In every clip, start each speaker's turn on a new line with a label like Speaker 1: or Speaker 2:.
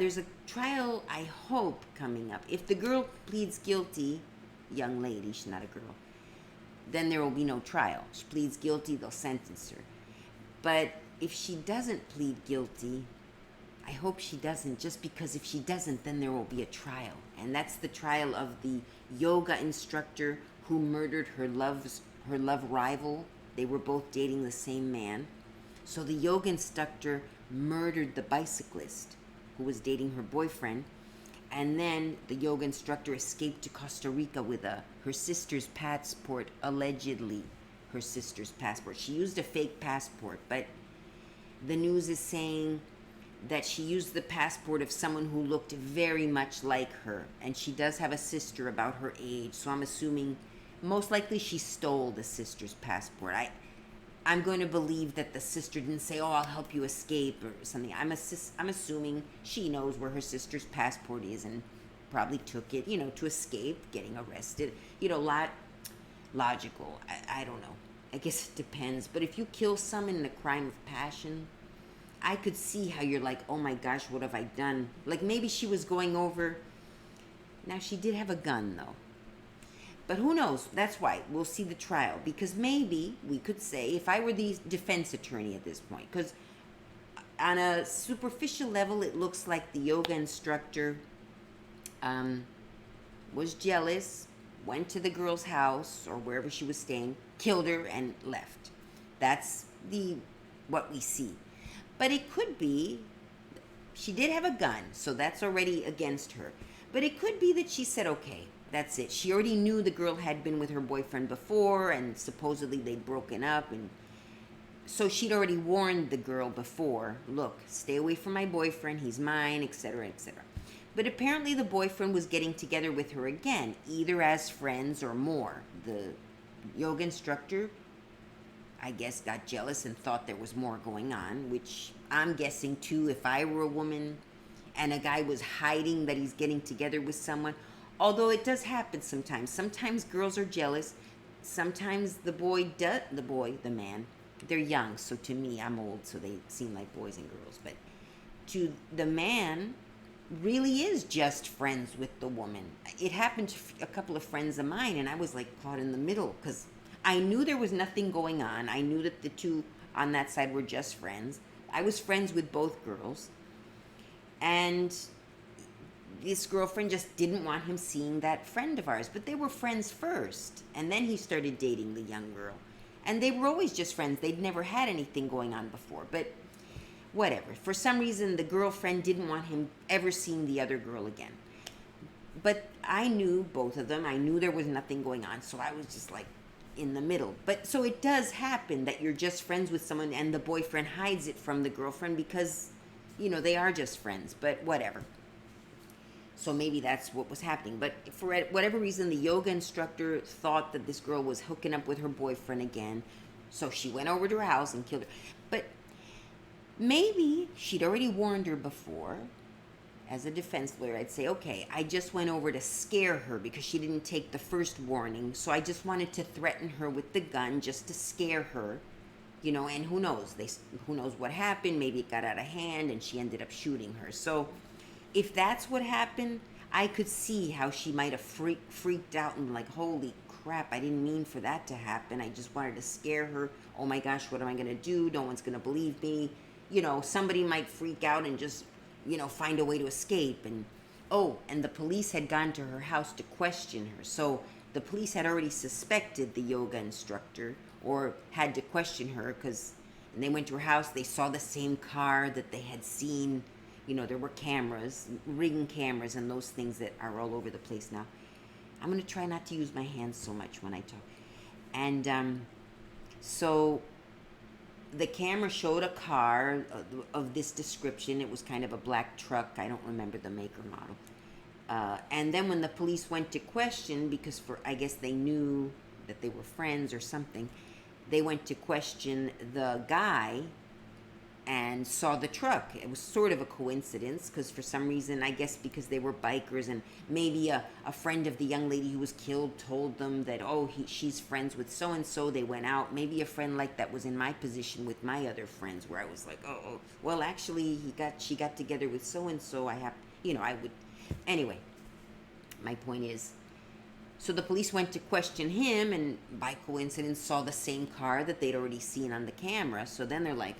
Speaker 1: There's a trial, I hope, coming up. If the girl pleads guilty, young lady, she's not a girl, then there will be no trial. She pleads guilty, they'll sentence her. But if she doesn't plead guilty, I hope she doesn't, just because if she doesn't, then there will be a trial. And that's the trial of the yoga instructor who murdered her love rival. They were both dating the same man. So the yoga instructor murdered the bicyclist who was dating her boyfriend. And then the yoga instructor escaped to Costa Rica with her sister's passport, allegedly her sister's passport. She used a fake passport, but the news is saying that she used the passport of someone who looked very much like her. And she does have a sister about her age, so I'm assuming most likely she stole the sister's passport. I'm going to believe that the sister didn't say, "Oh, I'll help you escape" or something. I'm assuming she knows where her sister's passport is and probably took it, to escape getting arrested. Logical. I don't know. I guess it depends. But if you kill someone in a crime of passion, I could see how you're like, "Oh my gosh, what have I done?" Like maybe she was going over. Now, she did have a gun, though. But who knows? That's why we'll see the trial. Because maybe we could say, if I were the defense attorney at this point, because on a superficial level, it looks like the yoga instructor was jealous, went to the girl's house or wherever she was staying, killed her, and left. That's what we see. But it could be, she did have a gun, so that's already against her. But it could be that she said, okay, that's it. She already knew the girl had been with her boyfriend before, and supposedly they'd broken up, and so she'd already warned the girl before, "Look, stay away from my boyfriend, he's mine," etc., etc. But apparently the boyfriend was getting together with her again, either as friends or more. The yoga instructor, I guess, got jealous and thought there was more going on, which I'm guessing too, if I were a woman and a guy was hiding that he's getting together with someone. Although it does happen sometimes. Sometimes girls are jealous. Sometimes the man, they're young. So to me, I'm old, so they seem like boys and girls. But to the man, really is just friends with the woman. It happened to a couple of friends of mine, and I was like caught in the middle because I knew there was nothing going on. I knew that the two on that side were just friends. I was friends with both girls. And this girlfriend just didn't want him seeing that friend of ours. But they were friends first. And then he started dating the young girl. And they were always just friends. They'd never had anything going on before. But whatever. For some reason, the girlfriend didn't want him ever seeing the other girl again. But I knew both of them. I knew there was nothing going on. So I was just like in the middle. But so it does happen that you're just friends with someone and the boyfriend hides it from the girlfriend because, they are just friends. But whatever. So maybe that's what was happening. But for whatever reason, the yoga instructor thought that this girl was hooking up with her boyfriend again. So she went over to her house and killed her. But maybe she'd already warned her before. As a defense lawyer, I'd say, okay, I just went over to scare her because she didn't take the first warning. So I just wanted to threaten her with the gun just to scare her. And who knows? Who knows what happened? Maybe it got out of hand and she ended up shooting her. So if that's what happened, I could see how she might have freaked out and like, holy crap, I didn't mean for that to happen. I just wanted to scare her. Oh my gosh, what am I going to do? No one's going to believe me. Somebody might freak out and just, find a way to escape. And the police had gone to her house to question her. So the police had already suspected the yoga instructor or had to question her because they went to her house. They saw the same car that they had seen. There were cameras, ring cameras, and those things that are all over the place now. I'm going to try not to use my hands so much when I talk. And so the camera showed a car of this description. It was kind of a black truck. I don't remember the make or model. And then when the police went to question, because I guess they knew that they were friends or something, they went to question the guy and saw the truck. It was sort of a coincidence because for some reason, I guess because they were bikers, and maybe a friend of the young lady who was killed told them that, oh, she's friends with so and so. They went out. Maybe a friend like that was in my position with my other friends, where I was like, oh, well, actually, she got together with so and so. I would. Anyway, my point is, so the police went to question him, and by coincidence saw the same car that they'd already seen on the camera. So then they're like,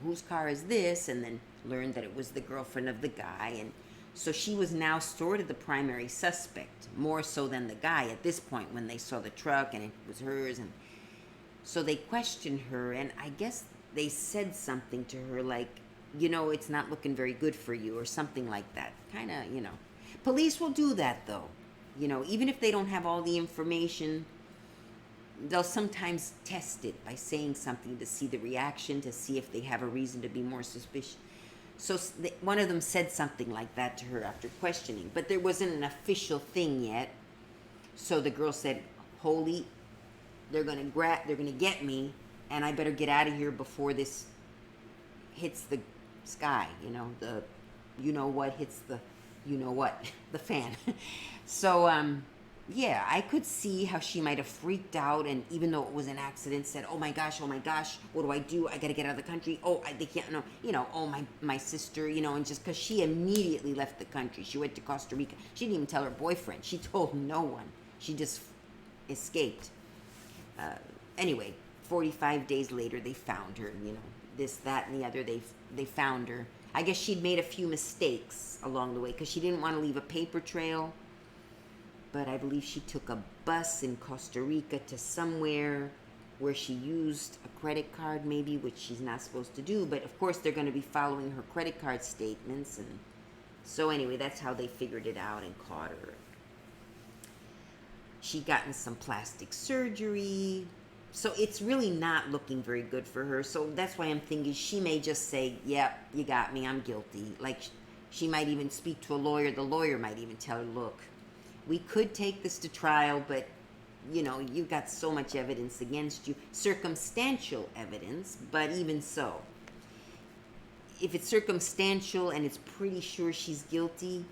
Speaker 1: whose car is this? And then learned that it was the girlfriend of the guy. And so she was now sort of the primary suspect, more so than the guy at this point when they saw the truck and it was hers. And so they questioned her, and I guess they said something to her like, it's not looking very good for you, or something like that. Kind of. Police will do that, though. Even if they don't have all the information, they'll sometimes test it by saying something to see the reaction, to see if they have a reason to be more suspicious. So one of them said something like that to her after questioning, but there wasn't an official thing yet. So the girl said, "Holy, they're gonna get me, and I better get out of here before this hits the sky." What hits the, the fan. So, yeah, I could see how she might have freaked out, and even though it was an accident, said, oh my gosh, what do I do? I gotta get out of the country. They can't know, my sister, and just because she immediately left the country. She went to Costa Rica. She didn't even tell her boyfriend. She told no one. She just escaped. Anyway, 45 days later, they found her, this, that, and the other. They found her. I guess she'd made a few mistakes along the way because she didn't want to leave a paper trail. But I believe she took a bus in Costa Rica to somewhere where she used a credit card, maybe, which she's not supposed to do. But of course, they're going to be following her credit card statements. And so anyway, that's how they figured it out and caught her. She'd gotten some plastic surgery. So it's really not looking very good for her. So that's why I'm thinking she may just say, yep, you got me, I'm guilty. Like, she might even speak to a lawyer. The lawyer might even tell her, look, we could take this to trial, but, you've got so much evidence against you. Circumstantial evidence, but even so. If it's circumstantial and it's pretty sure she's guilty,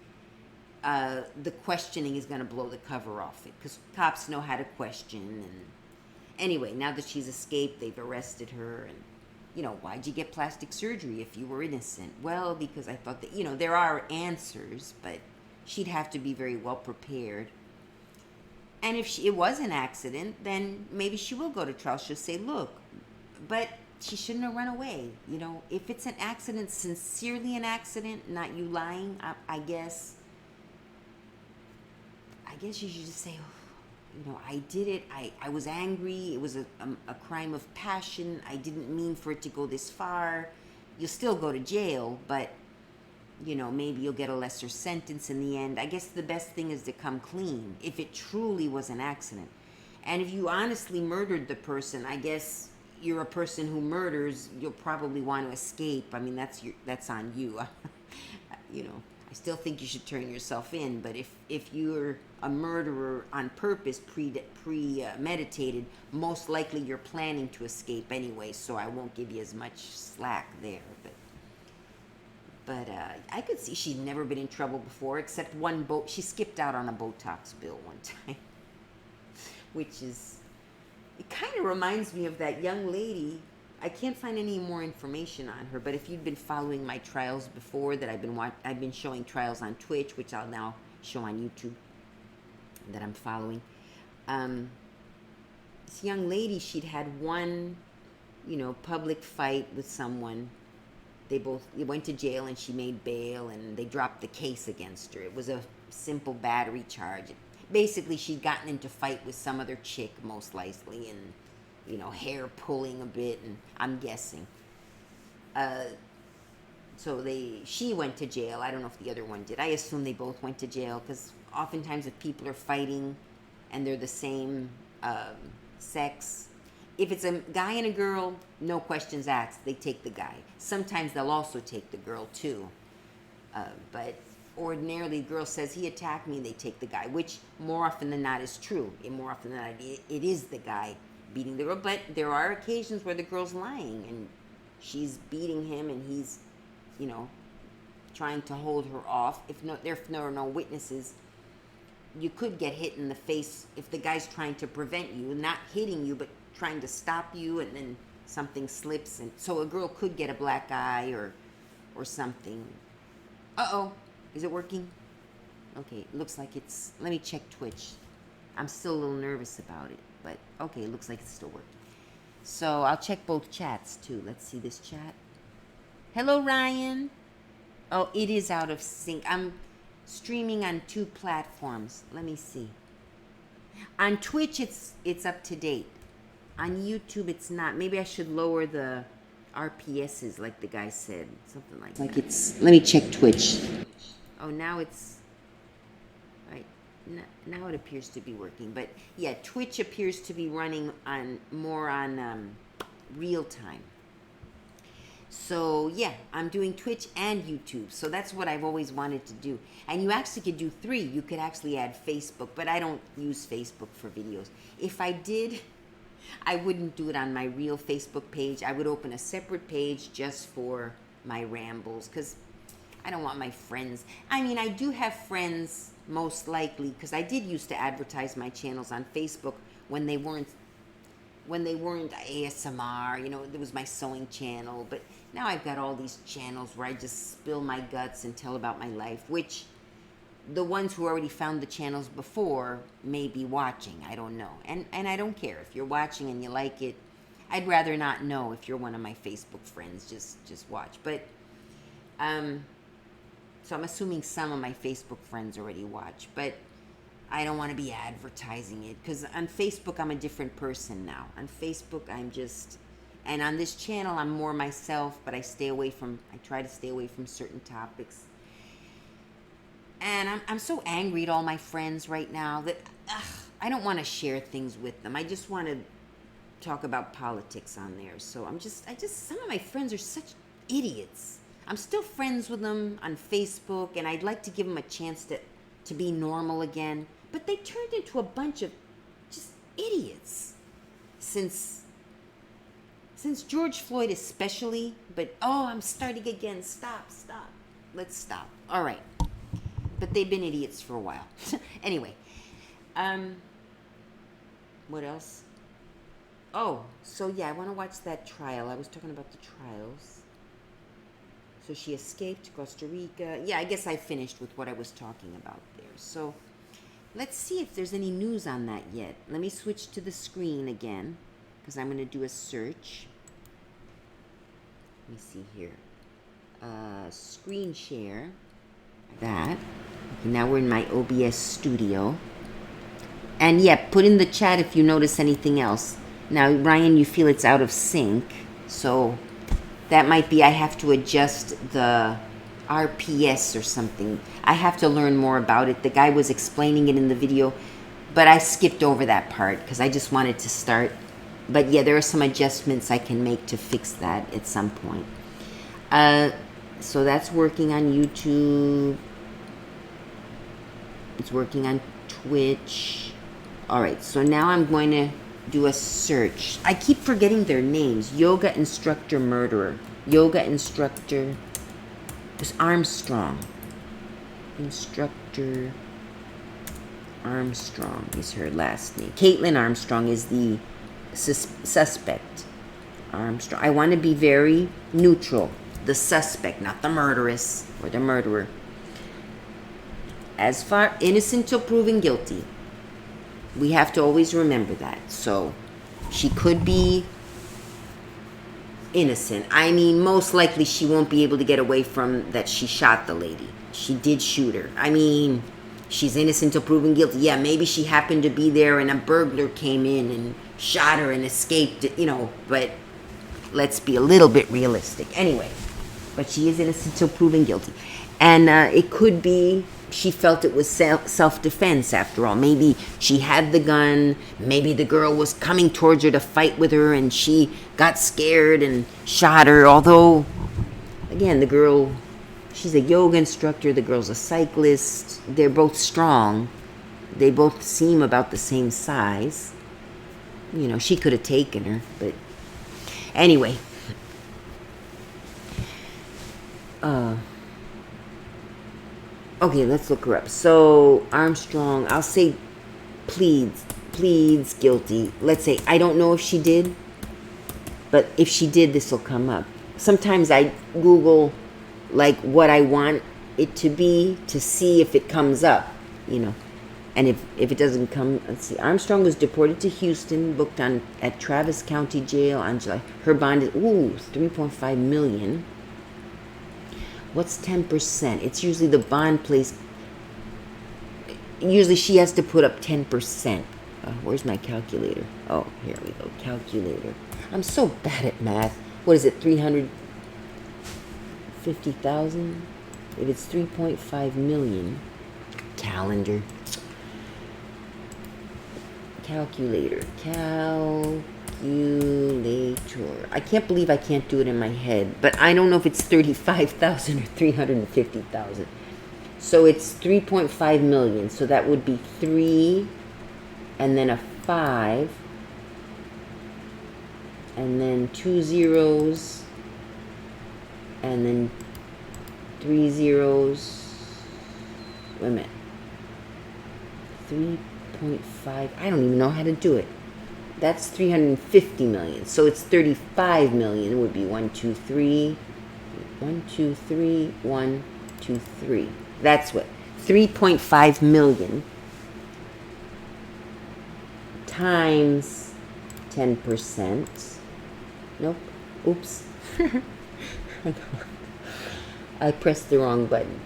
Speaker 1: the questioning is going to blow the cover off it. Because cops know how to question. And anyway, now that she's escaped, they've arrested her. And, why'd you get plastic surgery if you were innocent? Well, because I thought that, there are answers, but she'd have to be very well prepared. And if it was an accident, then maybe she will go to trial. She'll say, look, but she shouldn't have run away. If it's an accident, sincerely an accident, not you lying, I guess you should just say, I did it. I was angry. It was a crime of passion. I didn't mean for it to go this far. You'll still go to jail, but maybe you'll get a lesser sentence in the end. I guess the best thing is to come clean if it truly was an accident. And if you honestly murdered the person, I guess you're a person who murders, you'll probably want to escape. I mean, that's on you. I still think you should turn yourself in, but if you're a murderer on purpose, premeditated, most likely you're planning to escape anyway, so I won't give you as much slack there. But I could see she'd never been in trouble before, except one boat. She skipped out on a Botox bill one time, which is, it kind of reminds me of that young lady. I can't find any more information on her, but if you'd been following my trials before, that I've been showing trials on Twitch, which I'll now show on YouTube, that I'm following. This young lady, she'd had one, public fight with someone. They went to jail, and she made bail, and they dropped the case against her. It was a simple battery charge. Basically, she'd gotten into a fight with some other chick, most likely, and, hair pulling a bit, and I'm guessing. So she went to jail. I don't know if the other one did. I assume they both went to jail, because oftentimes if people are fighting and they're the same sex, if it's a guy and a girl, no questions asked. They take the guy. Sometimes they'll also take the girl, too. But ordinarily, the girl says, he attacked me, they take the guy, which more often than not is true. And more often than not, it is the guy beating the girl. But there are occasions where the girl's lying, and she's beating him and he's, you know, trying to hold her off. If there are no witnesses, you could get hit in the face if the guy's trying to prevent you, not hitting you, but trying to stop you, and then something slips, and so a girl could get a black eye or something. Uh-oh. Is it working? Okay, looks like it's... Let me check Twitch. I'm still a little nervous about it, but okay, it looks like it's still working. So I'll check both chats too. Let's see this chat. Hello, Ryan. Oh, it is out of sync. I'm streaming on 2 platforms. Let me see. On Twitch, it's up to date. On YouTube, it's not. Maybe I should lower the RPSs, like the guy said. Something like that. It's... Let me check Twitch. Oh, now it's... Right. Now it appears to be working. But, yeah, Twitch appears to be running more on real time. So, yeah, I'm doing Twitch and YouTube. So that's what I've always wanted to do. And you actually could do 3. You could actually add Facebook. But I don't use Facebook for videos. If I did, I wouldn't do it on my real Facebook page. I would open a separate page just for my rambles. Because I don't want my friends. I mean, I do have friends, most likely. Because I did used to advertise my channels on Facebook when they weren't ASMR, you know, there was my sewing channel, but now I've got all these channels where I just spill my guts and tell about my life, which the ones who already found the channels before may be watching, I don't know, and I don't care if you're watching and you like it. I'd rather not know if you're one of my Facebook friends, just watch, but so I'm assuming some of my Facebook friends already watch, but I don't want to be advertising it, because on Facebook, I'm a different person now. On Facebook, I'm just... And on this channel, I'm more myself, but I try to stay away from certain topics. And I'm so angry at all my friends right now that I don't want to share things with them. I just want to talk about politics on there. So some of my friends are such idiots. I'm still friends with them on Facebook, and I'd like to give them a chance to be normal again. But they turned into a bunch of just idiots since George Floyd especially. But, I'm starting again. Stop. Let's stop. All right. But they've been idiots for a while. Anyway. What else? Oh, so yeah, I want to watch that trial. I was talking about the trials. So she escaped to Costa Rica. Yeah, I guess I finished with what I was talking about there. So... let's see if there's any news on that yet. Let me switch to the screen again, because I'm going to do a search. Let me see here. Screen share. That. Okay, now we're in my OBS studio. And yeah, put in the chat if you notice anything else. Now, Ryan, you feel it's out of sync. So that might be I have to adjust the RPS or something. I have to learn more about it. The guy was explaining it in the video, but I skipped over that part because I just wanted to start. But yeah, there are some adjustments I can make to fix that at some point. So that's working on YouTube. It's working on Twitch. All right, so now I'm going to do a search. I keep forgetting their names. Yoga Instructor Murderer. Yoga Instructor... It's Armstrong. Instructor Armstrong is her last name. Kaitlin Armstrong is the suspect. Armstrong. I want to be very neutral. The suspect, not the murderess or the murderer. As far innocent till proven guilty. We have to always remember that. So she could be innocent. I mean, most likely she won't be able to get away from that she shot the lady. She did shoot her. I mean, she's innocent till proven guilty. Yeah, maybe she happened to be there and a burglar came in and shot her and escaped, you know, but let's be a little bit realistic. Anyway, but she is innocent till proven guilty. And it could be she felt it was self-defense after all. Maybe she had the gun. Maybe the girl was coming towards her to fight with her and she got scared and shot her. Although, again, the girl, she's a yoga instructor. The girl's a cyclist. They're both strong. They both seem about the same size. You know, she could have taken her. But anyway, Okay, let's look her up. So Armstrong, I'll say pleads guilty. Let's say, I don't know if she did, but if she did, this will come up. Sometimes I Google like what I want it to be to see if it comes up, And if it doesn't come, let's see. Armstrong was deported to Houston, booked at Travis County Jail on July. Her bond is $3.5 million. What's 10%? It's usually the bond place. Usually she has to put up 10%. Where's my calculator? Oh, here we go. Calculator. I'm so bad at math. What is it? 350,000? If it's 3.5 million. Calendar. Calculator. I can't believe I can't do it in my head, but I don't know if it's 35,000 or 350,000. So it's 3.5 million. So that would be 3 and then a 5 and then 2 zeros and then 3 zeros. Wait a minute. 3.5. I don't even know how to do it. That's 350 million. So it's 35 million. It would be 1, 2, 3. 1, 2, 3. 1, 2, 3. That's what. 3.5 million times 10%. Nope. Oops. I pressed the wrong button.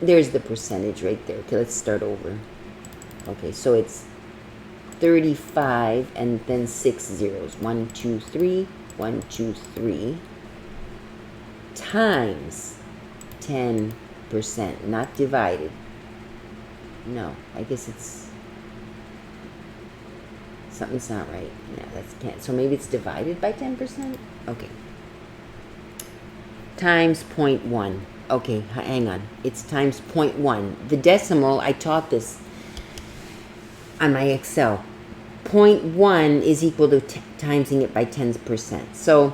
Speaker 1: There's the percentage right there. Okay, let's start over. Okay, so it's 35 and then 6 zeros. 1, 2, 3. 1, 2, 3. Times 10%. Not divided. No, I guess it's... Something's not right. Yeah, that's can't. So maybe it's divided by 10%? Okay. Times 0.1. Okay, hang on. It's times 0.1. The decimal, I taught this on my Excel. 0.1 is equal to timesing it by 10%. So,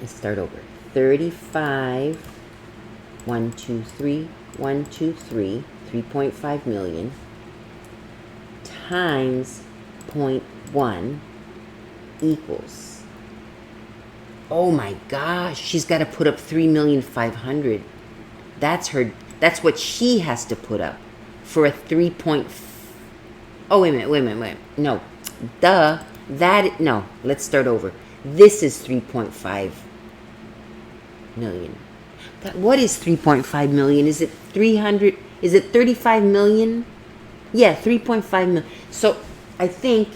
Speaker 1: let's start over. 35, 1, 2, 3, 1, 2, 3, 3.5 million times 0.1 equals, oh my gosh, she's got to put up 3,500,000. That's what she has to put up for a 3. Oh, wait a minute. No. No, let's start over. This is 3.5 million. What is 3.5 million? Is it 300? Is it 35 million? Yeah, 3.5 million. So I think,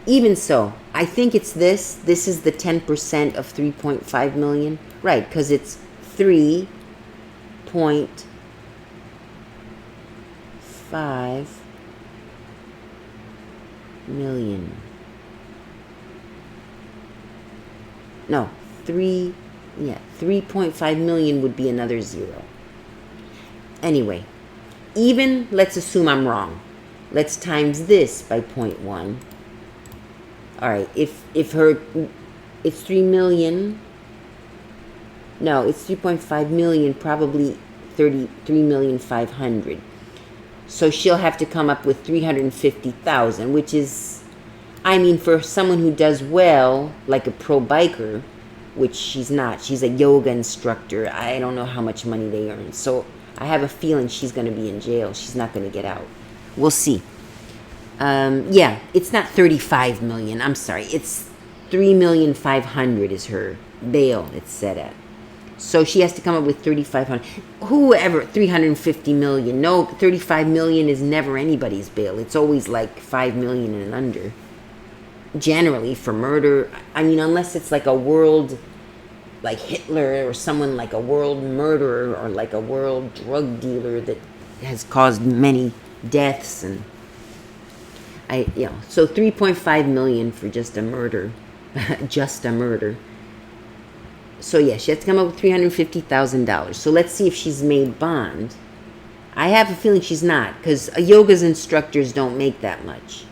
Speaker 1: even so, I think it's this. This is the 10% of 3.5 million. Right, because it's 3.5 million. No, 3.5 million would be another zero. Anyway, even, let's assume I'm wrong. Let's times this by 0.1. All right, if it's 3 million. No, it's 3.5 million, probably 33,500,000. So she'll have to come up with 350,000, which is, I mean, for someone who does well, like a pro biker, which she's not. She's a yoga instructor. I don't know how much money they earn. So I have a feeling she's going to be in jail. She's not going to get out. We'll see. Yeah, it's not 35 million. I'm sorry. It's 3,500,000 is her bail it's set at. So she has to come up with 3,500. Whoever, 350 million. No, 35 million is never anybody's bail. It's always like 5 million and under. Generally, for murder, I mean, unless it's like a world, like Hitler, or someone like a world murderer, or like a world drug dealer that has caused many deaths, and so 3.5 million for just a murder, just a murder. So yeah, she has to come up with $350,000. So let's see if she's made bond. I have a feeling she's not, because yoga's instructors don't make that much.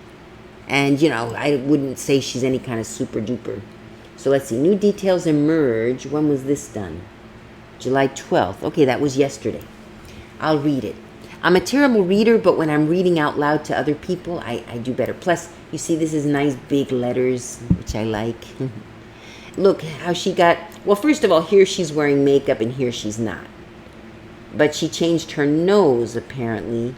Speaker 1: And, I wouldn't say she's any kind of super duper. So let's see. New details emerge. When was this done? July 12th. Okay, that was yesterday. I'll read it. I'm a terrible reader, but when I'm reading out loud to other people, I do better. Plus, you see, this is nice big letters, which I like. Look how she got... Well, first of all, here she's wearing makeup and here she's not. But she changed her nose, apparently.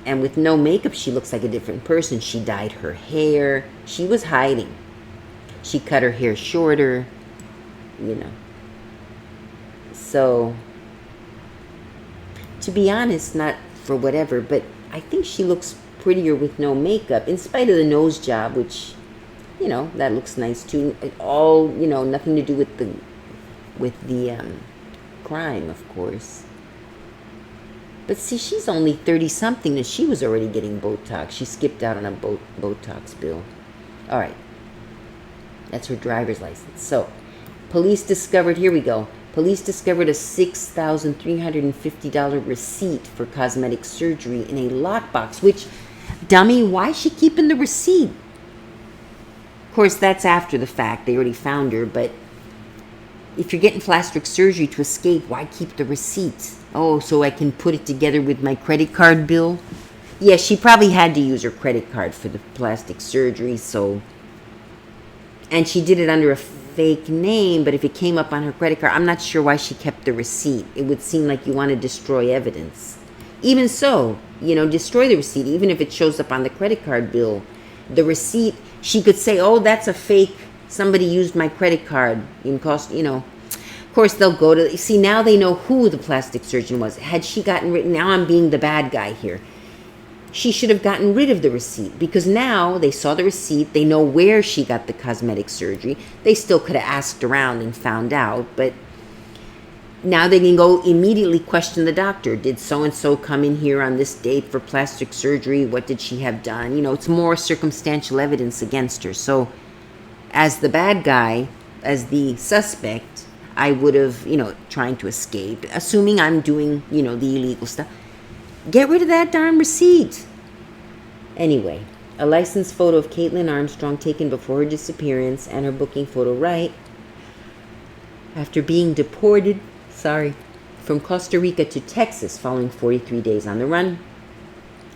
Speaker 1: And with no makeup, she looks like a different person. She dyed her hair. She was hiding. She cut her hair shorter, you know. So, to be honest, not for whatever, but I think she looks prettier with no makeup, in spite of the nose job, which, you know, that looks nice too. All, you know, nothing to do with the crime, of course. But see, she's only 30-something, and she was already getting Botox. She skipped out on a Botox bill. All right. That's her driver's license. So, police discovered, here we go. Police discovered a $6,350 receipt for cosmetic surgery in a lockbox, which, dummy, why is she keeping the receipt? Of course, that's after the fact. They already found her, but if you're getting plastic surgery to escape, why keep the receipt? Oh, so I can put it together with my credit card bill? Yeah, she probably had to use her credit card for the plastic surgery, so... And she did it under a fake name, but if it came up on her credit card, I'm not sure why she kept the receipt. It would seem like you want to destroy evidence. Even so, you know, destroy the receipt, even if it shows up on the credit card bill. The receipt, she could say, oh, that's a fake, somebody used my credit card. It cost, you know. Of course, they'll go to, see, now they know who the plastic surgeon was. Had she gotten rid, now I'm being the bad guy here. She should have gotten rid of the receipt, because now they saw the receipt, they know where she got the cosmetic surgery. They still could have asked around and found out, but now they can go immediately question the doctor. Did so-and-so come in here on this date for plastic surgery? What did she have done? You know, it's more circumstantial evidence against her. So as the bad guy, as the suspect, I would have, you know, trying to escape, assuming I'm doing, you know, the illegal stuff. Get rid of that darn receipt. Anyway, a license photo of Kaitlin Armstrong taken before her disappearance and her booking photo right after being deported, from Costa Rica to Texas following 43 days on the run.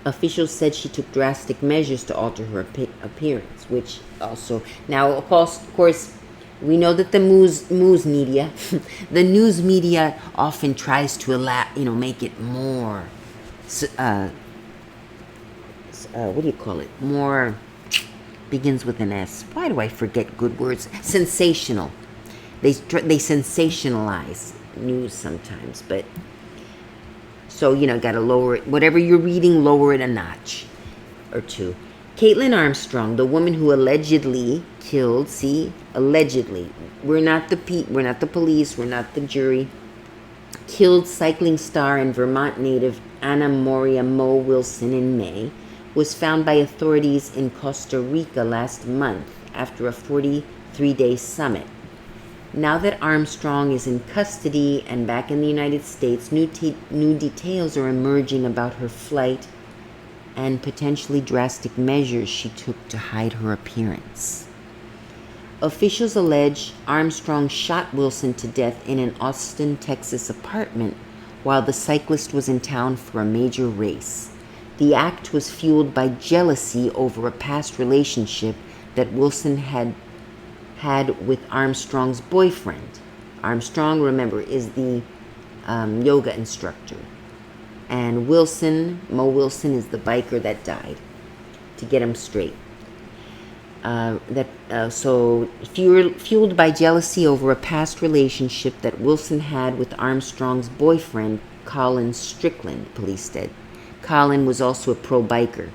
Speaker 1: Officials said she took drastic measures to alter her appearance, which also, now of course, we know that the news media, the news media often tries to make it more, what do you call it? More, begins with an S. Why do I forget good words? Sensational. They sensationalize news sometimes, but so, you know, got to lower it. Whatever you're reading, lower it a notch or two. Kaitlin Armstrong, the woman who allegedly killed, allegedly. We're not the police, we're not the jury. Killed cycling star and Vermont native Ana Moriah Wilson in May, was found by authorities in Costa Rica last month after a 43-day summit. Now that Armstrong is in custody and back in the United States, new details are emerging about her flight and potentially drastic measures she took to hide her appearance. Officials allege Armstrong shot Wilson to death in an Austin, Texas apartment while the cyclist was in town for a major race. The act was fueled by jealousy over a past relationship that Wilson had with Armstrong's boyfriend. Armstrong, remember, is the yoga instructor. And Mo Wilson is the biker that died, to get him straight. So fueled by jealousy over a past relationship that Wilson had with Armstrong's boyfriend, Colin Strickland, police said. Colin was also a pro biker,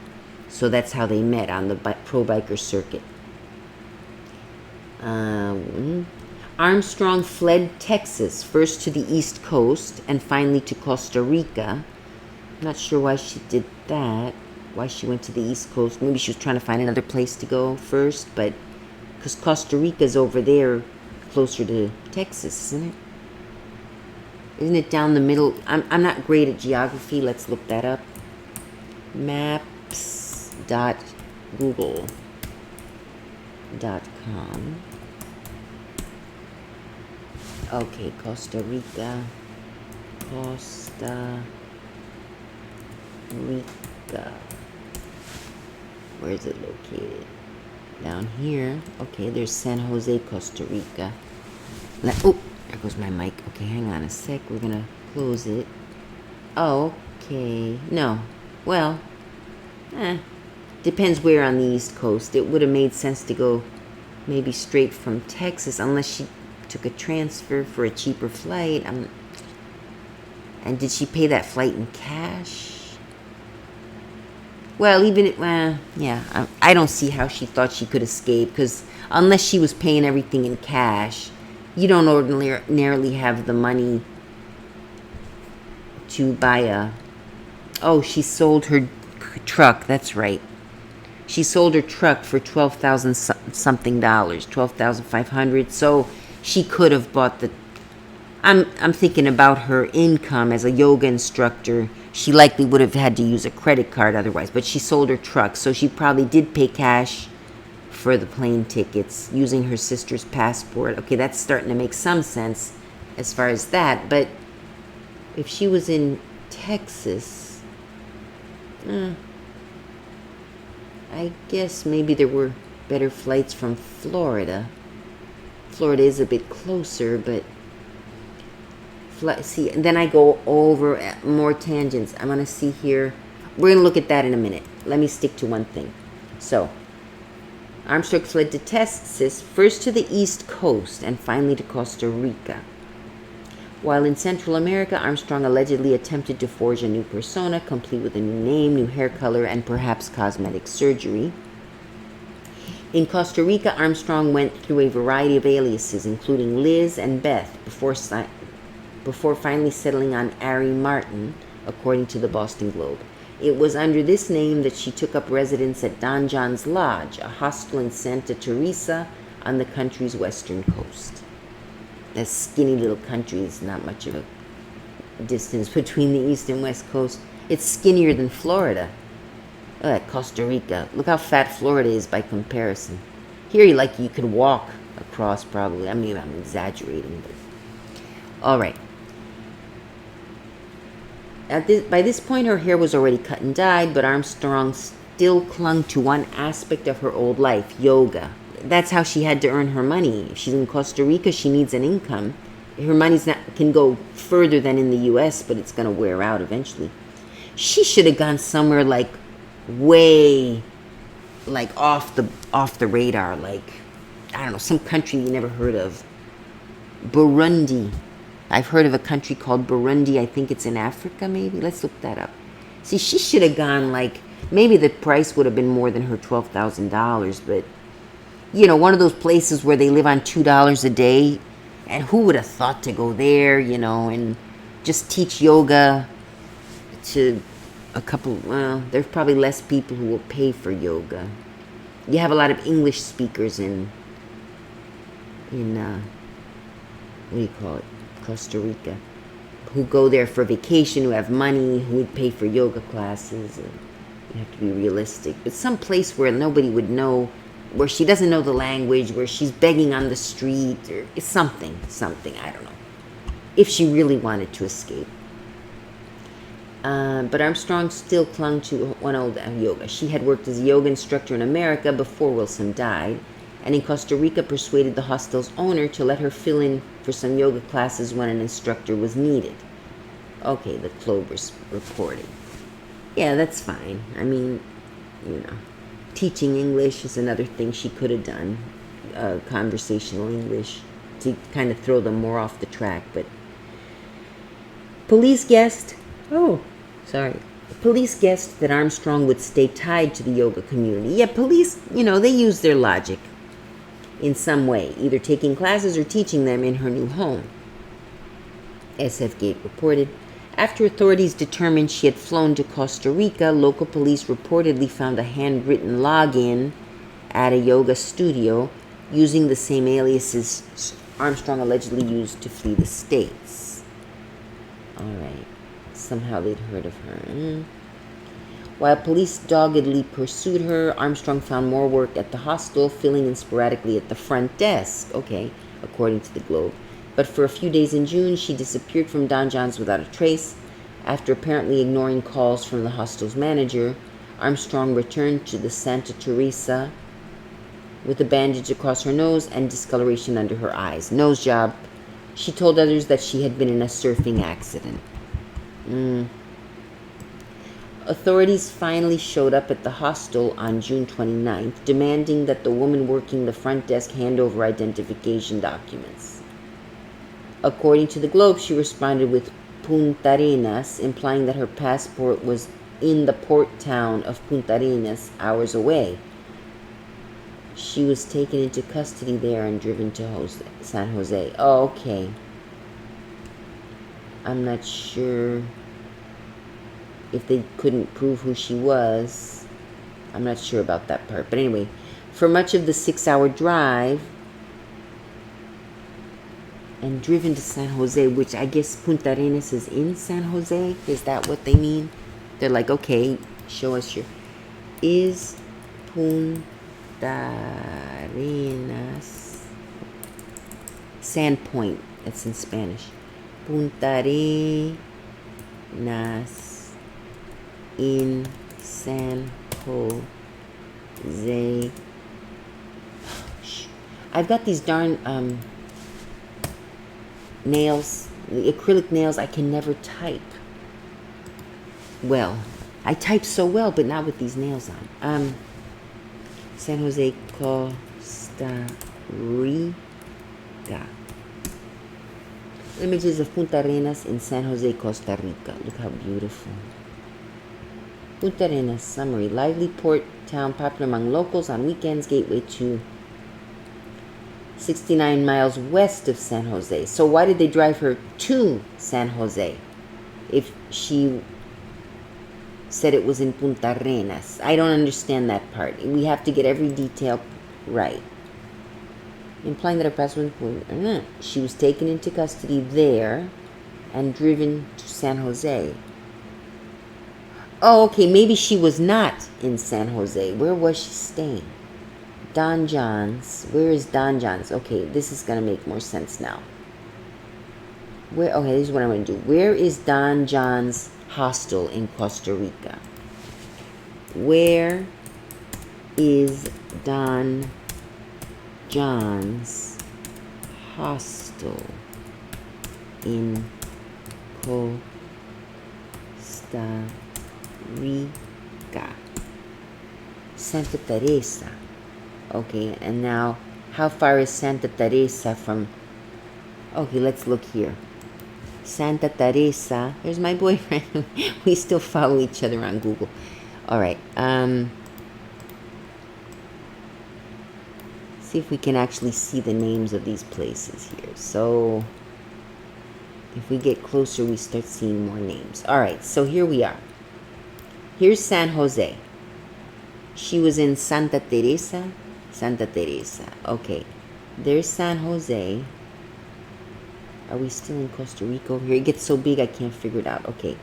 Speaker 1: so that's how they met, on the pro biker circuit. Armstrong fled Texas, first to the East Coast and finally to Costa Rica. I'm not sure why she did that, why she went to the East Coast. Maybe she was trying to find another place to go first, but because Costa Rica's over there closer to Texas, isn't it? Isn't it down the middle? I'm not great at geography. Let's look that up. Maps.google.com. Okay, Costa Rica. Costa Rica. Where is it located? Down here. Okay, there's San Jose, Costa Rica. Oh, there goes my mic. Okay, hang on a sec. We're gonna close it. Oh, okay. No. Well, depends where on the East Coast. It would have made sense to go maybe straight from Texas, unless she took a transfer for a cheaper flight. And did she pay that flight in cash? Well, yeah, I don't see how she thought she could escape, because unless she was paying everything in cash, you don't ordinarily have the money to buy a... Oh, she sold her truck. That's right. She sold her truck for $12,000 something, $12,500. So she could have bought the... I'm thinking about her income as a yoga instructor. She likely would have had to use a credit card otherwise, but she sold her truck, so she probably did pay cash for the plane tickets using her sister's passport. Okay, that's starting to make some sense as far as that, but if she was in Texas, I guess maybe there were better flights from Florida. Florida is a bit closer, but see, and then I go over more tangents. I'm going to see here. We're going to look at that in a minute. Let me stick to one thing. So, Armstrong fled to Texas, first to the East Coast, and finally to Costa Rica. While in Central America, Armstrong allegedly attempted to forge a new persona, complete with a new name, new hair color, and perhaps cosmetic surgery. In Costa Rica, Armstrong went through a variety of aliases, including Liz and Beth, before finally settling on Ari Martin, according to the Boston Globe. It was under this name that she took up residence at Don John's Lodge, a hostel in Santa Teresa on the country's western coast. That skinny little country is not much of a distance between the east and west coast. It's skinnier than Florida. Oh, that Costa Rica. Look how fat Florida is by comparison. Here, you could walk across probably. I mean, I'm exaggerating, but... All right. By this point, her hair was already cut and dyed, but Armstrong still clung to one aspect of her old life, yoga. That's how she had to earn her money. If she's in Costa Rica, she needs an income. Her money can go further than in the U.S., but it's going to wear out eventually. She should have gone somewhere way off the radar, I don't know, some country you never heard of. Burundi. I've heard of a country called Burundi. I think it's in Africa, maybe. Let's look that up. See, she should have gone maybe the price would have been more than her $12,000, but, one of those places where they live on $2 a day, and who would have thought to go there, and just teach yoga to a couple, there's probably less people who will pay for yoga. You have a lot of English speakers in what do you call it? Costa Rica, who go there for vacation, who have money, who would pay for yoga classes. And you have to be realistic. But some place where nobody would know, where she doesn't know the language, where she's begging on the street, or something, I don't know. If she really wanted to escape. But Armstrong still clung to one old yoga. She had worked as a yoga instructor in America before Wilson died, and in Costa Rica persuaded the hostel's owner to let her fill in for some yoga classes when an instructor was needed. Okay, the Clover's reporting. Yeah, that's fine. I mean, teaching English is another thing she could have done. Conversational English, to kind of throw them more off the track. But police guessed that Armstrong would stay tied to the yoga community. Yeah, police, they use their logic in some way, either taking classes or teaching them in her new home. SF Gate reported. After authorities determined she had flown to Costa Rica, local police reportedly found a handwritten login at a yoga studio using the same aliases Armstrong allegedly used to flee the States. All right. Somehow they'd heard of her. While police doggedly pursued her, Armstrong found more work at the hostel, filling in sporadically at the front desk. Okay, according to the Globe. But for a few days in June, she disappeared from Don John's without a trace. After apparently ignoring calls from the hostel's manager, Armstrong returned to the Santa Teresa with a bandage across her nose and discoloration under her eyes. Nose job. She told others that she had been in a surfing accident. Authorities finally showed up at the hostel on June 29th, demanding that the woman working the front desk hand over identification documents. According to the Globe, she responded with Punta Arenas, implying that her passport was in the port town of Punta Arenas, hours away. She was taken into custody there and driven to San Jose. Oh, okay. I'm not sure if they couldn't prove who she was. I'm not sure about that part. But anyway, for much of the 6-hour drive and driven to San Jose, which I guess Punta Arenas is in San Jose. Is that what they mean? They're like, okay, show us your... Is Punta Arenas... Sandpoint. That's in Spanish. Punta Arenas in San Jose. I've got these darn nails, the acrylic nails. I can never type well. I type so well, but not with these nails on. San Jose, Costa Rica. Images of Punta Arenas in San Jose, Costa Rica. Look how beautiful. Punta Arenas, summary. Lively port town, popular among locals on weekends, gateway to 69 miles west of San Jose. So why did they drive her to San Jose if she said it was in Punta Arenas? I don't understand that part. We have to get every detail right. Implying that her passport was... She was taken into custody there and driven to San Jose. Oh, okay, maybe she was not in San Jose. Where was she staying? Don John's. Where is Don John's? Okay, this is going to make more sense now. Where? Okay, this is what I'm going to do. Where is Don John's hostel in Costa Rica? Where is Don John's hostel in Costa Rica? Santa Teresa. Okay, and now how far is Santa Teresa from... Okay, let's look here. Santa Teresa. There's my boyfriend. We still follow each other on Google. All right. See if we can actually see the names of these places here. So if we get closer, we start seeing more names. All right, so here we are. Here's San Jose. She was in Santa Teresa. Santa Teresa. Okay. There's San Jose. Are we still in Costa Rica over here? It gets so big I can't figure it out. Okay.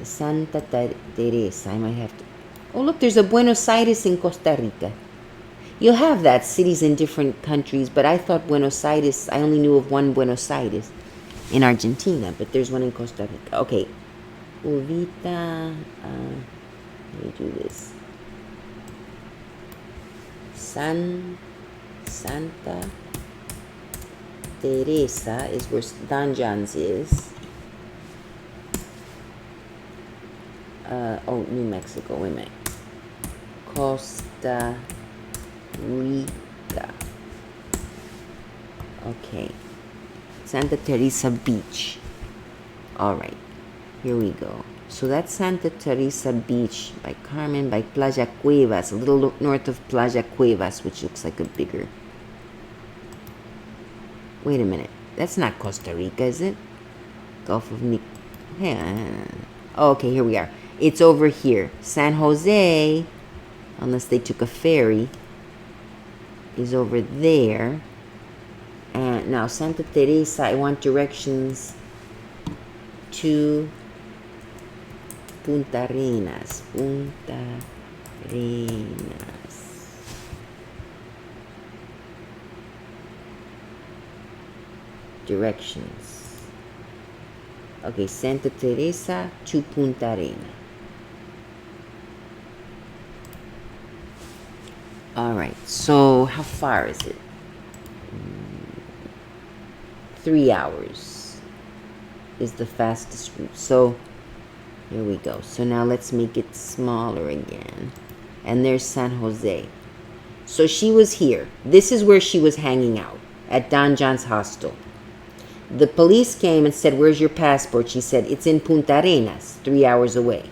Speaker 1: Santa Teresa. I might have to... Oh, look, there's a Buenos Aires in Costa Rica. You'll have that, cities in different countries, but I thought Buenos Aires, I only knew of one Buenos Aires in Argentina, but there's one in Costa Rica. Okay. Uvita, let me do this. Santa Teresa is where Don John's is. New Mexico, wait a minute. Costa Rica. Okay. Santa Teresa Beach. All right. Here we go. So that's Santa Teresa Beach by Carmen, by Playa Cuevas, a little north of Playa Cuevas, which looks like a bigger... Wait a minute. That's not Costa Rica, is it? Gulf of Oh, okay, here we are. It's over here. San Jose, unless they took a ferry, is over there. And now Santa Teresa, I want directions to Punta Arenas. Punta Arenas. Directions. Okay, Santa Teresa to Punta Arena. Alright, so how far is it? 3 hours is the fastest route. So here we go. So now let's make it smaller again. And there's San Jose. So she was here. This is where she was hanging out, at Don John's hostel. The police came and said, "Where's your passport?" She said, "It's in Punta Arenas, 3 hours away."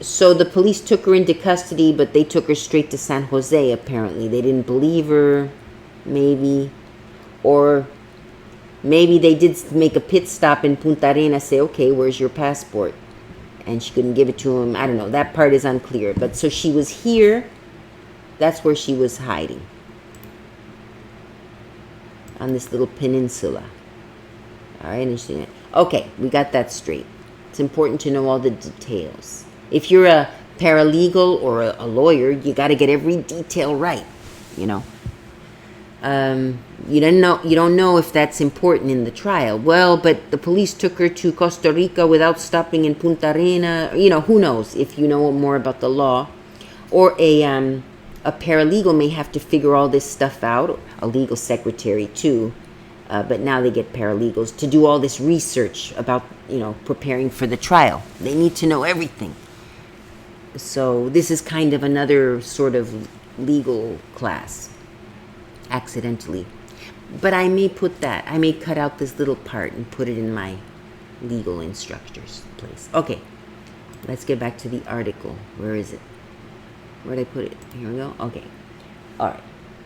Speaker 1: So the police took her into custody, but they took her straight to San Jose, apparently. They didn't believe her, maybe. Or maybe they did make a pit stop in Punta Arenas, say, "Okay, where's your passport?" And she couldn't give it to him. I don't know. That part is unclear. But so she was here. That's where she was hiding. On this little peninsula. All right. Okay, we got that straight. It's important to know all the details. If you're a paralegal or a lawyer, you got to get every detail right, you know. You don't know if that's important in the trial. Well, but the police took her to Costa Rica without stopping in Punta Arena. You know, who knows if you know more about the law. Or a paralegal may have to figure all this stuff out. A legal secretary too. But now they get paralegals to do all this research about, you know, preparing for the trial. They need to know everything. So this is kind of another sort of legal class, accidentally. But I may cut out this little part and put it in my legal instructor's place. Okay, let's get back to the article. Where is it? Where did I put it? Here we go. Okay. All right.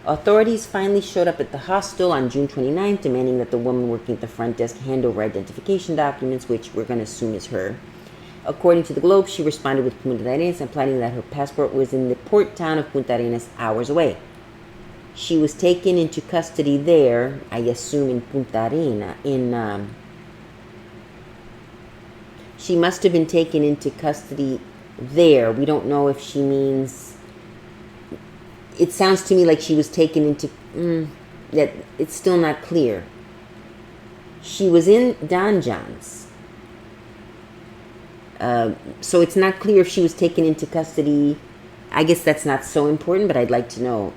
Speaker 1: Authorities finally showed up at the hostel on June 29th, demanding that the woman working at the front desk hand over identification documents, which we're going to assume is her. According to the Globe, she responded with Punta Arenas, implying that her passport was in the port town of Punta Arenas, hours away. She was taken into custody there, I assume in Punta Arena, she must have been taken into custody there. We don't know if she means, it sounds to me like she was taken into, that it's still not clear. She was in Don John's. So it's not clear if she was taken into custody. I guess that's not so important, but I'd like to know.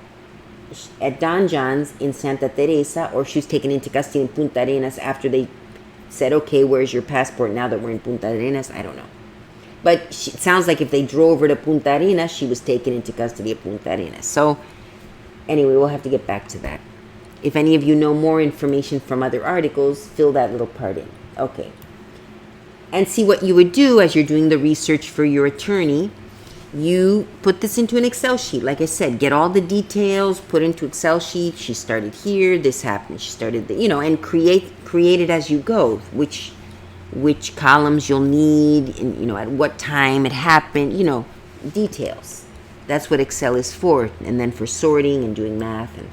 Speaker 1: At Don John's in Santa Teresa, or she was taken into custody in Punta Arenas after they said, "Okay, where's your passport now that we're in Punta Arenas?" I don't know. But it sounds like if they drove her to Punta Arenas, she was taken into custody at Punta Arenas. So anyway, we'll have to get back to that. If any of you know more information from other articles, fill that little part in. Okay. And see what you would do as you're doing the research for your attorney. You put this into an Excel sheet. Like I said, get all the details, put into Excel sheet. She started here, this happened. She started, and create it as you go. Which columns you'll need, and at what time it happened. Details. That's what Excel is for. And then for sorting and doing math. And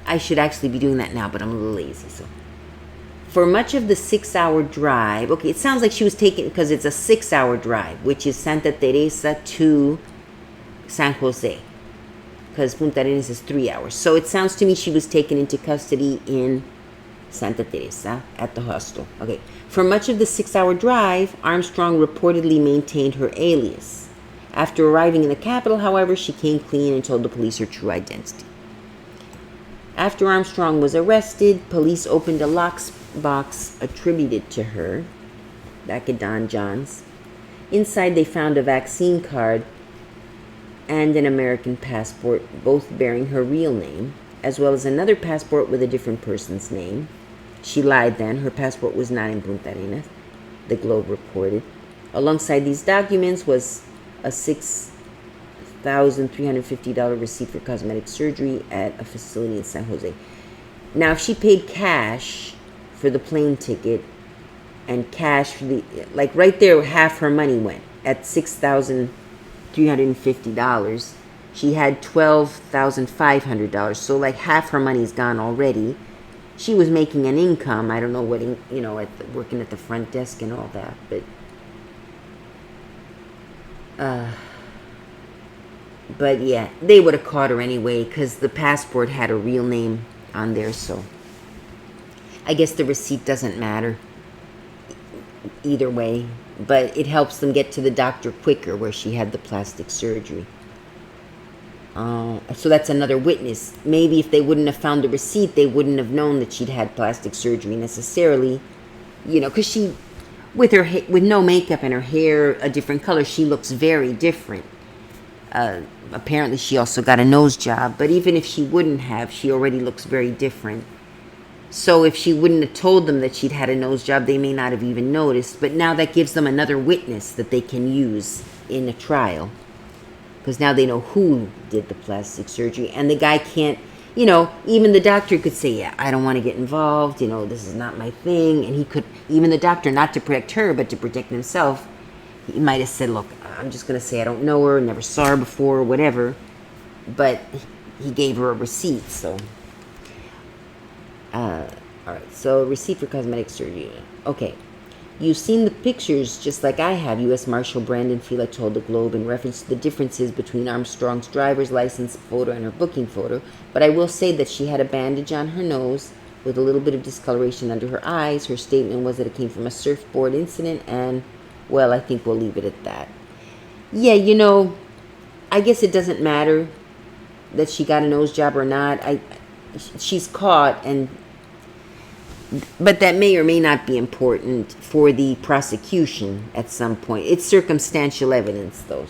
Speaker 1: I should actually be doing that now, but I'm a little lazy, so. For much of the 6-hour drive, okay, it sounds like she was taken, because it's a 6-hour drive, which is Santa Teresa to San Jose, because Punta Arenas is 3 hours. So it sounds to me she was taken into custody in Santa Teresa at the hostel. Okay, for much of the 6-hour drive, Armstrong reportedly maintained her alias. After arriving in the capital, however, she came clean and told the police her true identity. After Armstrong was arrested, police opened a lockbox attributed to her back at Don John's. Inside, they found a vaccine card and an American passport, both bearing her real name, as well as another passport with a different person's name. She lied then. Her passport was not in Punta Arenas, the Globe reported. Alongside these documents was a $6,350 receipt for cosmetic surgery at a facility in San Jose. Now, if she paid cash for the plane ticket and cash for the, right there, half her money went at $6,350. She had $12,500. So half her money's gone already. She was making an income. I don't know what, working at the front desk and all that, but yeah, they would have caught her anyway because the passport had a real name on there, so I guess the receipt doesn't matter either way, but it helps them get to the doctor quicker where she had the plastic surgery. So that's another witness. Maybe if they wouldn't have found the receipt, they wouldn't have known that she'd had plastic surgery necessarily, you know, because she, with no makeup and her hair a different color, she looks very different. Apparently she also got a nose job, but even if she wouldn't have, she already looks very different. So if she wouldn't have told them that she'd had a nose job, they may not have even noticed. But now that gives them another witness that they can use in a trial, because now they know who did the plastic surgery. And the guy can't, you know, even the doctor could say, yeah, I don't want to get involved, you know, this is not my thing. And he could, even the doctor, not to protect her, but to protect himself, he might have said, look, I'm just going to say I don't know her, never saw her before, or whatever. But he gave her a receipt, so. All right, so receipt for cosmetic surgery. Okay. You've seen the pictures just like I have, U.S. Marshal Brandon Fila told the Globe in reference to the differences between Armstrong's driver's license photo and her booking photo, but I will say that she had a bandage on her nose with a little bit of discoloration under her eyes. Her statement was that it came from a surfboard incident, and, well, I think we'll leave it at that. Yeah, you know, I guess it doesn't matter that she got a nose job or not. She's caught, but that may or may not be important for the prosecution at some point. It's circumstantial evidence, though.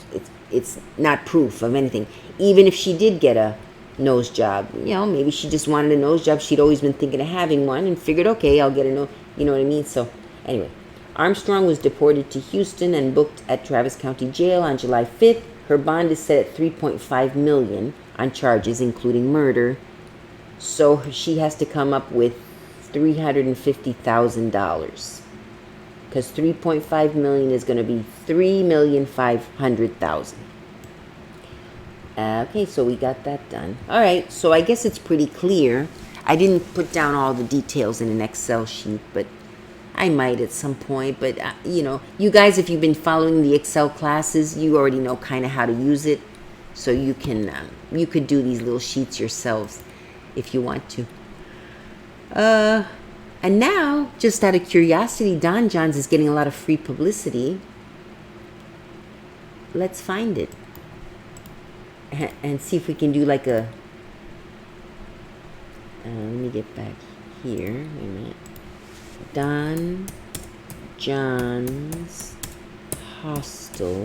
Speaker 1: It's not proof of anything. Even if she did get a nose job, you know, maybe she just wanted a nose job. She'd always been thinking of having one and figured, okay, I'll get a nose, you know what I mean? So, anyway, Armstrong was deported to Houston and booked at Travis County Jail on July 5th. Her bond is set at $3.5 million on charges, including murder. So she has to come up with $350,000, because $3.5 million is going to be $3,500,000. Okay, so we got that done. All right, so I guess it's pretty clear. I didn't put down all the details in an Excel sheet, but I might at some point. But you know, you guys, if you've been following the Excel classes, you already know kind of how to use it, so you can you could do these little sheets yourselves if you want to. And now, just out of curiosity, Don John's is getting a lot of free publicity. Let's find it and see if we can do like a. Let me get back here. Wait a minute. Don John's Hostel.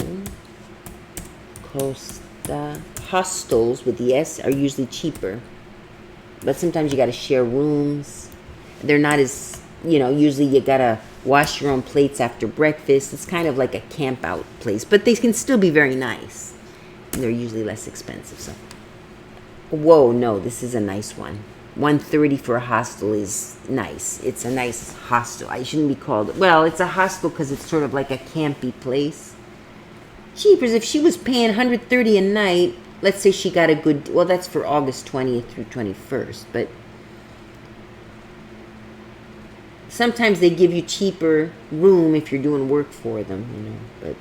Speaker 1: Costa. Hostels with the S are usually cheaper, but sometimes you got to share rooms. They're not as, you know, usually you got to wash your own plates after breakfast. It's kind of like a camp out place, but they can still be very nice. And they're usually less expensive. So, whoa, no, this is a nice one. $130 for a hostel is nice. It's a nice hostel. I shouldn't be called, well, it's a hostel because it's sort of like a campy place. Cheapers, if she was paying $130 a night, let's say she got a good, well, that's for August 20th through 21st, but sometimes they give you cheaper room if you're doing work for them, you know, but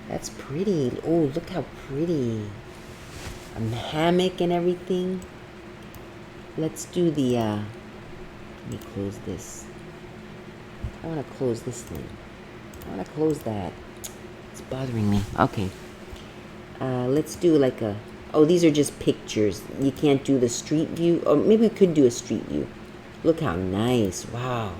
Speaker 1: that's pretty. Oh, look how pretty. A hammock and everything. Let's do the, let me close this. I want to close this thing. I want to close that. It's bothering me. Okay. Let's do like a, oh, these are just pictures. You can't do the street view. Or maybe we could do a street view. Look how nice. Wow.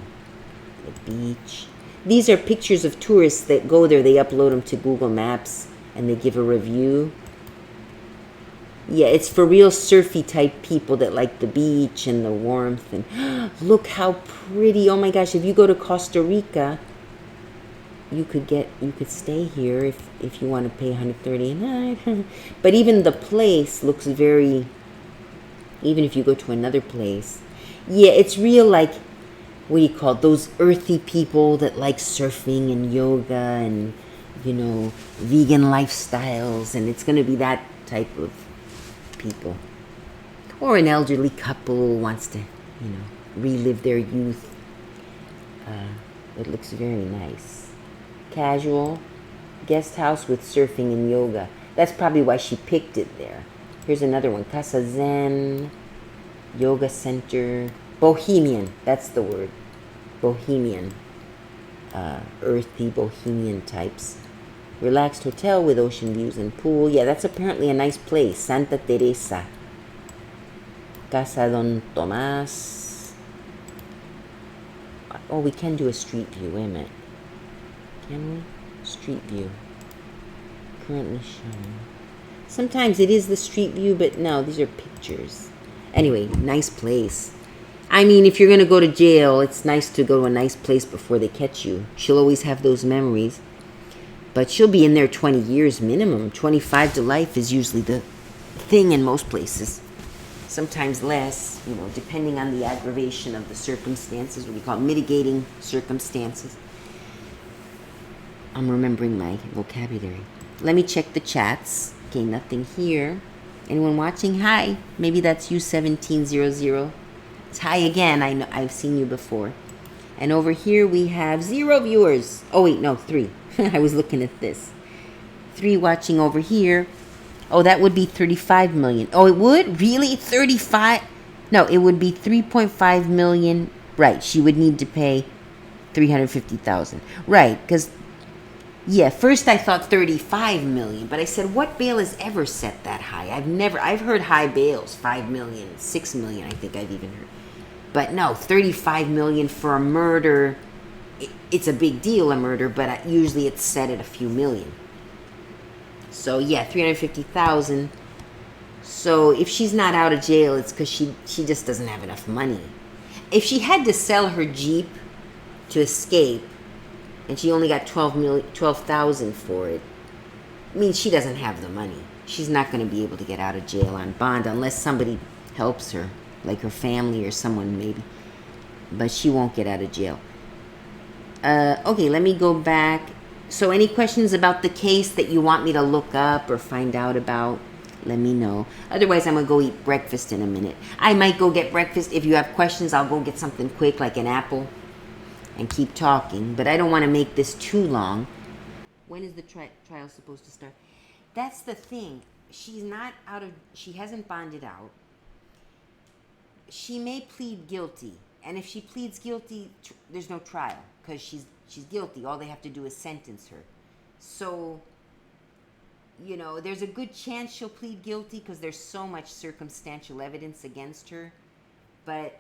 Speaker 1: The beach. These are pictures of tourists that go there. They upload them to Google Maps and they give a review. Yeah, it's for real surfy type people that like the beach and the warmth. And look how pretty. Oh my gosh, if you go to Costa Rica, you could stay here if you want to pay $130 a night. But even the place looks very, even if you go to another place. Yeah, it's real, like, what do you call it? Those earthy people that like surfing and yoga and, you know, vegan lifestyles. And it's going to be that type of people. Or an elderly couple who wants to, you know, relive their youth. It looks very nice. Casual guest house with surfing and yoga. That's probably why she picked it there. Here's another one. Casa Zen. yoga center, bohemian, that's the word, bohemian, earthy bohemian types. Relaxed hotel with ocean views and pool. Yeah, that's apparently a nice place. Santa Teresa. Casa Don Tomas. Oh, we can do a street view. Wait a minute. Can we? Street view. Currently shown. Sometimes it is the street view, but no, these are pictures. Anyway, nice place. I mean, if you're going to go to jail, it's nice to go to a nice place before they catch you. She'll always have those memories. But she'll be in there 20 years minimum. 25 to life is usually the thing in most places. Sometimes less, depending on the aggravation of the circumstances, what we call mitigating circumstances. I'm remembering my vocabulary. Let me check the chats. Okay, nothing here. Anyone watching? Hi. Maybe that's you, 1700. It's hi again. I know I've seen you before. And over here we have 0 viewers. Oh wait, no, 3. I was looking at this. 3 watching over here. Oh, that would be 35 million. Oh, it would? Really? 35? No, it would be 3.5 million. Right, she would need to pay 350,000. Right, because, yeah, first I thought 35 million, but I said, what bail is ever set that high? I've heard high bails, 5 million, 6 million, I think I've even heard. But no, 35 million for a murder, it's a big deal, a murder, but usually it's set at a few million. So yeah, 350,000. So if she's not out of jail, it's because she just doesn't have enough money. If she had to sell her Jeep to escape, and she only got 12,000 for it, I mean, she doesn't have the money. She's not going to be able to get out of jail on bond unless somebody helps her, like her family or someone maybe. But she won't get out of jail. Okay, let me go back. So any questions about the case that you want me to look up or find out about, let me know. Otherwise, I'm going to go eat breakfast in a minute. I might go get breakfast. If you have questions, I'll go get something quick like an apple and keep talking. But I don't want to make this too long. When is the trial supposed to start? That's the thing. She hasn't bonded out. She may plead guilty. And if she pleads guilty, there's no trial because she's guilty. All they have to do is sentence her. So, there's a good chance she'll plead guilty because there's so much circumstantial evidence against her. But,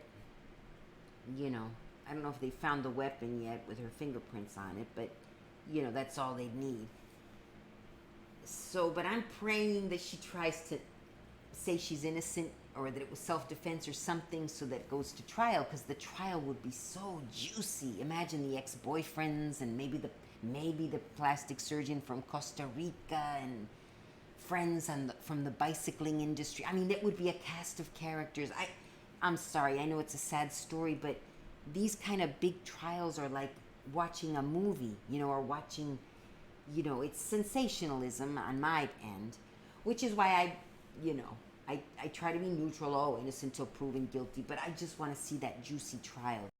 Speaker 1: I don't know if they found the weapon yet with her fingerprints on it, but, that's all they need. So, but I'm praying that she tries to say she's innocent or that it was self-defense or something so that it goes to trial, because the trial would be so juicy. Imagine the ex-boyfriends and maybe the plastic surgeon from Costa Rica and friends from the bicycling industry. I mean, it would be a cast of characters. I'm sorry, I know it's a sad story, but these kind of big trials are like watching a movie, or watching, it's sensationalism on my end, which is why I try to be neutral, innocent till proven guilty, but I just want to see that juicy trial.